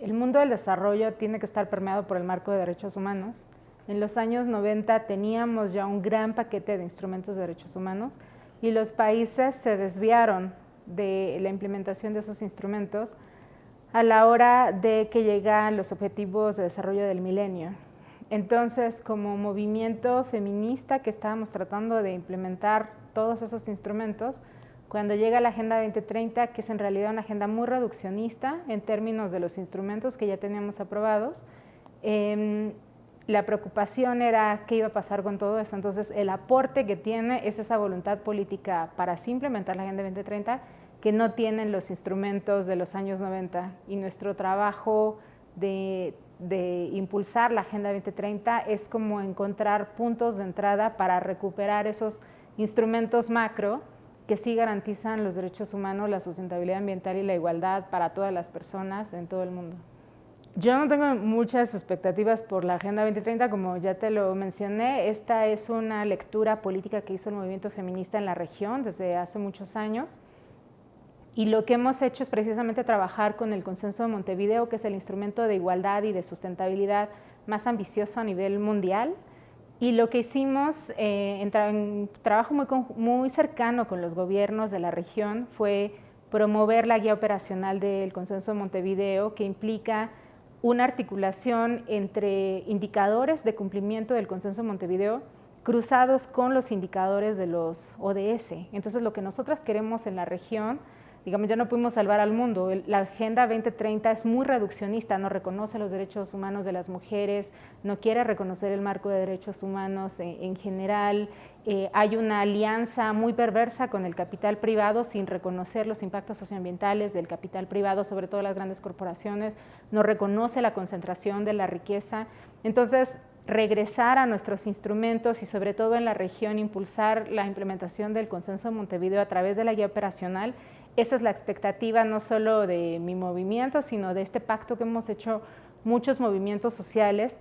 el mundo del desarrollo tiene que estar permeado por el marco de derechos humanos. En los años 90 teníamos ya un gran paquete de instrumentos de derechos humanos y los países se desviaron de la implementación de esos instrumentos a la hora de que llegan los objetivos de desarrollo del milenio. Entonces, como movimiento feminista que estábamos tratando de implementar todos esos instrumentos, cuando llega la Agenda 2030, que es en realidad una agenda muy reduccionista en términos de los instrumentos que ya teníamos aprobados, la preocupación era qué iba a pasar con todo eso. Entonces, el aporte que tiene es esa voluntad política para así implementar la Agenda 2030 que no tienen los instrumentos de los años 90. Y nuestro trabajo de impulsar la Agenda 2030 es como encontrar puntos de entrada para recuperar esos instrumentos macro que sí garantizan los derechos humanos, la sustentabilidad ambiental y la igualdad para todas las personas en todo el mundo. Yo no tengo muchas expectativas por la Agenda 2030, como ya te lo mencioné. Esta es una lectura política que hizo el movimiento feminista en la región desde hace muchos años. Y lo que hemos hecho es precisamente trabajar con el Consenso de Montevideo, que es el instrumento de igualdad y de sustentabilidad más ambicioso a nivel mundial. Y lo que hicimos en trabajo muy cercano con los gobiernos de la región fue promover la guía operacional del Consenso de Montevideo, que implica una articulación entre indicadores de cumplimiento del Consenso de Montevideo cruzados con los indicadores de los ODS. Entonces, lo que nosotras queremos en la región, digamos, ya no pudimos salvar al mundo. La Agenda 2030 es muy reduccionista, no reconoce los derechos humanos de las mujeres, no quiere reconocer el marco de derechos humanos en general. Hay una alianza muy perversa con el capital privado sin reconocer los impactos socioambientales del capital privado, sobre todo las grandes corporaciones, no reconoce la concentración de la riqueza. Entonces, regresar a nuestros instrumentos y sobre todo en la región impulsar la implementación del Consenso de Montevideo a través de la guía operacional. Esa es la expectativa no solo de mi movimiento, sino de este pacto que hemos hecho muchos movimientos sociales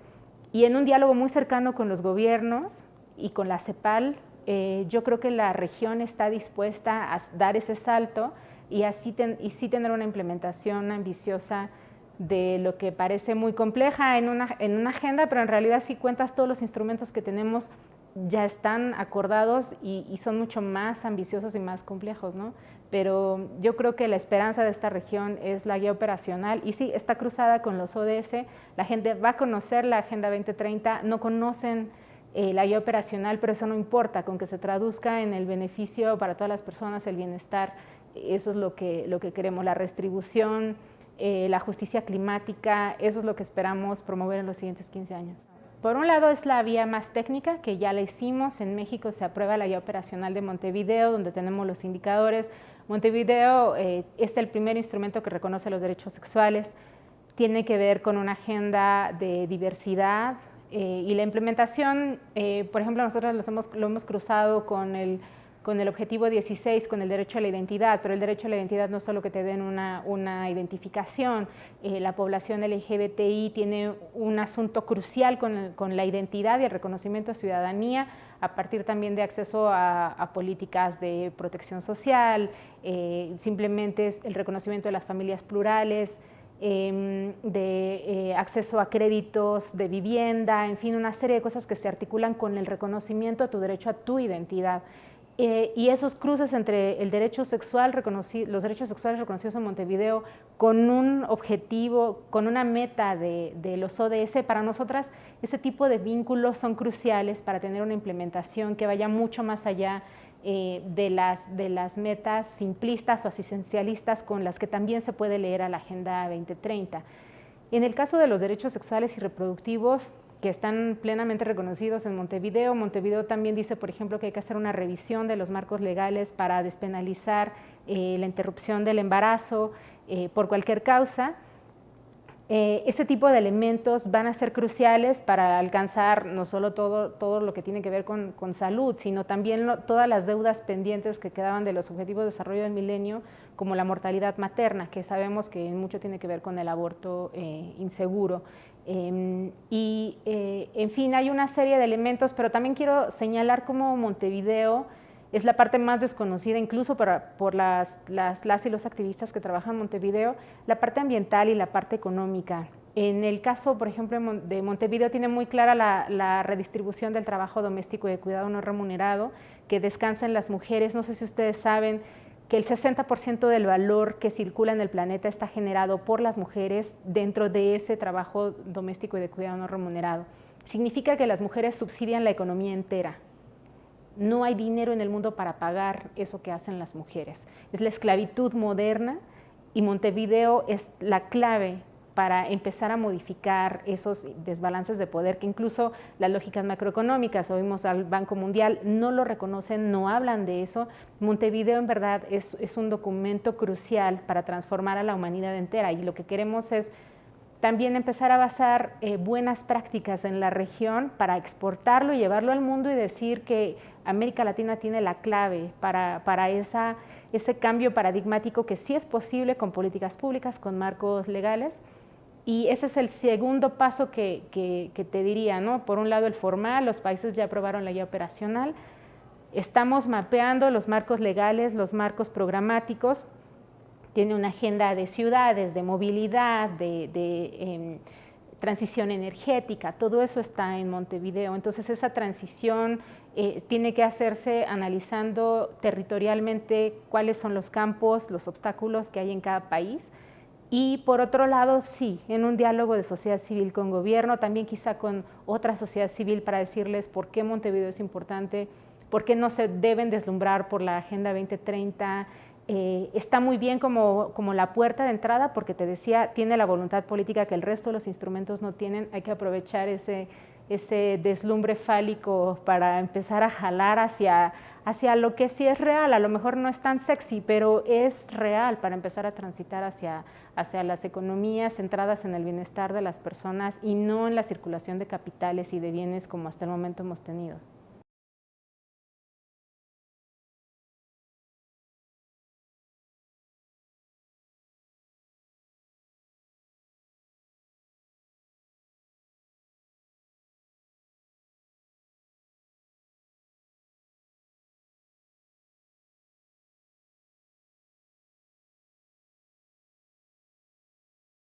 y en un diálogo muy cercano con los gobiernos y con la CEPAL. Yo creo que la región está dispuesta a dar ese salto y sí tener una implementación ambiciosa de lo que parece muy compleja en una agenda, pero en realidad si cuentas todos los instrumentos que tenemos ya están acordados y son mucho más ambiciosos y más complejos, ¿no? Pero yo creo que la esperanza de esta región es la guía operacional y sí, está cruzada con los ODS. La gente va a conocer la Agenda 2030, no conocen la guía operacional, pero eso no importa, con que se traduzca en el beneficio para todas las personas, el bienestar, eso es lo que queremos, la redistribución, la justicia climática, eso es lo que esperamos promover en los siguientes 15 años. Por un lado es la vía más técnica, que ya la hicimos. En México se aprueba la guía operacional de Montevideo, donde tenemos los indicadores. Montevideo es el primer instrumento que reconoce los derechos sexuales, tiene que ver con una agenda de diversidad y la implementación, por ejemplo, nosotros lo hemos cruzado con el objetivo 16, con el derecho a la identidad, pero el derecho a la identidad no es solo que te den una identificación. La población LGBTI tiene un asunto crucial con la identidad y el reconocimiento de ciudadanía, a partir también de acceso a políticas de protección social, simplemente el reconocimiento de las familias plurales, de acceso a créditos de vivienda, en fin, una serie de cosas que se articulan con el reconocimiento a tu derecho a tu identidad. Y esos cruces entre el derecho sexual los derechos sexuales reconocidos en Montevideo con un objetivo, con una meta de los ODS, para nosotras ese tipo de vínculos son cruciales para tener una implementación que vaya mucho más allá de las metas simplistas o asistencialistas con las que también se puede leer a la Agenda 2030. En el caso de los derechos sexuales y reproductivos, que están plenamente reconocidos en Montevideo. Montevideo también dice, por ejemplo, que hay que hacer una revisión de los marcos legales para despenalizar la interrupción del embarazo por cualquier causa. Ese tipo de elementos van a ser cruciales para alcanzar no solo todo lo que tiene que ver con salud, sino también todas las deudas pendientes que quedaban de los objetivos de desarrollo del milenio, como la mortalidad materna, que sabemos que mucho tiene que ver con el aborto inseguro. En fin, hay una serie de elementos, pero también quiero señalar cómo Montevideo es la parte más desconocida incluso por las y los activistas que trabajan en Montevideo, la parte ambiental y la parte económica. En el caso, por ejemplo, de Montevideo tiene muy clara la redistribución del trabajo doméstico y de cuidado no remunerado, que descansa en las mujeres. No sé si ustedes saben que el 60% del valor que circula en el planeta está generado por las mujeres dentro de ese trabajo doméstico y de cuidado no remunerado. Significa que las mujeres subsidian la economía entera. No hay dinero en el mundo para pagar eso que hacen las mujeres. Es la esclavitud moderna y Montevideo es la clave para empezar a modificar esos desbalances de poder que incluso las lógicas macroeconómicas, oímos al Banco Mundial, no lo reconocen, no hablan de eso. Montevideo en verdad es un documento crucial para transformar a la humanidad entera y lo que queremos es también empezar a basar buenas prácticas en la región para exportarlo y llevarlo al mundo y decir que América Latina tiene la clave para ese cambio paradigmático que sí es posible con políticas públicas, con marcos legales. Y ese es el segundo paso que te diría, ¿no? Por un lado el formal, los países ya aprobaron la guía operacional, estamos mapeando los marcos legales, los marcos programáticos, tiene una agenda de ciudades, de movilidad, de transición energética, todo eso está en Montevideo. Entonces esa transición tiene que hacerse analizando territorialmente cuáles son los campos, los obstáculos que hay en cada país. Y por otro lado, sí, en un diálogo de sociedad civil con gobierno, también quizá con otra sociedad civil para decirles por qué Montevideo es importante, por qué no se deben deslumbrar por la Agenda 2030. Está muy bien como la puerta de entrada porque te decía, tiene la voluntad política que el resto de los instrumentos no tienen, hay que aprovechar ese deslumbre fálico para empezar a jalar hacia lo que sí es real, a lo mejor no es tan sexy, pero es real para empezar a transitar hacia las economías centradas en el bienestar de las personas y no en la circulación de capitales y de bienes como hasta el momento hemos tenido.